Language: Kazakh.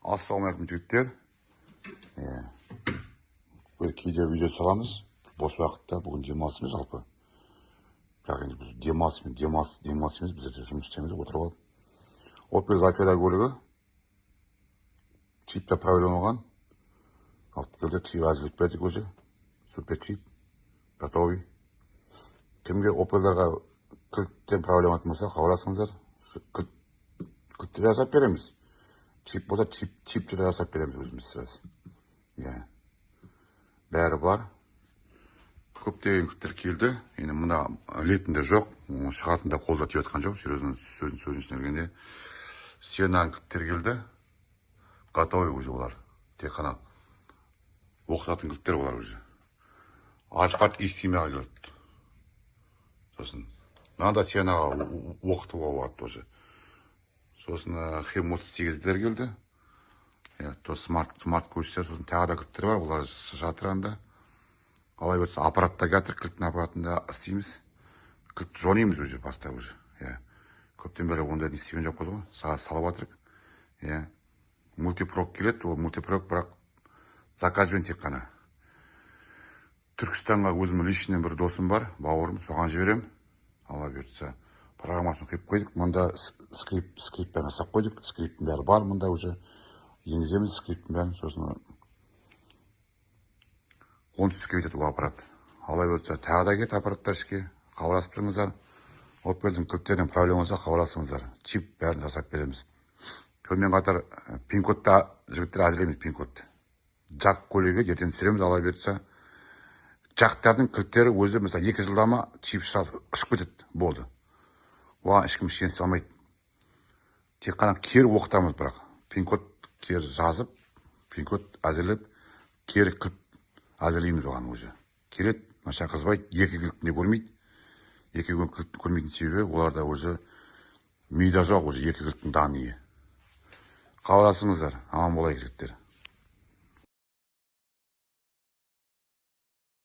Ассалаумағалейкум жігіттер. Бір кейде видео саламыз. Бос уақытта бүгін демалысымыз жалпы. Бірақ енді біз демалыс емес, біздер жұмыс істейміз, отырып алып. Opel Zafira көлігі чипта проблема болған. Алып келді, чип әзірлеп бердік өзі. Супер чип, готовый. Кімге Opel'дарға кілттен проблема болса, хабарласыңыздар. Кілтті жасап береміз. Чип болса, чипті жасап береміз өзіміз сразу. Бәрі бар. Көптеген кілттер келді. Енді мына летінде жоқ, шығатында қолда тиіп жатқан жоқ. Сөзін істергенде сенан кілттер келді. Готовый уже олар. Тек қана оқытатын кілттер олар уже. Ашқат естимеға келді. Сосын мынада сенаға оқытуға болады уже. Сосын Хем-38-дер келді. Смарт көштер, сосын тағы да кілттер бар, олар жатыр анда. Алай өтсі аппаратта кәтір, кілттің аппаратында істейміз. Кілт жонимыз уже, баста уже. Көптен бері онда не істеген жоқ қозғы, салып атырық. Мультипрок келеді, ол мультипрок бірақ заказбен тек қана. Түркістанға өзім личный бір досым бар, бауырым, соған жіберем. Алла берді. Программасын қиып қойдық, мұнда скриптпен жасап қойдық, скрипттің бәрі бар, мұнда уже енгіземіз скрипттің бәрін, сосын оңтүстікке кетеді бұл аппарат. Алай болса, тағы да кет аппараттар ішке, хабарласып тұрыңыздар. Opel'дің кілттерінің проблема болса, хабарласыңыздар. Чип бәрін жасап береміз. Сонымен қатар пин-кодта жігіттер әзірлейміз пин-кодты. Жақ көлігі ертең түсіреміз, алай берді. Жақтардың кілттері өзі, мысалы, 2 жылдама чип ұшып кетеді, болды. Оған ешкім шенсіз алмайды. Тек қана кері оқытамыз бірақ. Пин-код кері жазып, пин-код әзірлеп, кері кілт әзірлейміз оған өзі. Керет, маша қызбайды, 2 кілтінде көрмейді. 2 кілтін көрмейтін себебі, оларда өзі мида жоқ, өзі 2 кілттің данные. Қабылдасыңыздар, аман болайық жігіттер.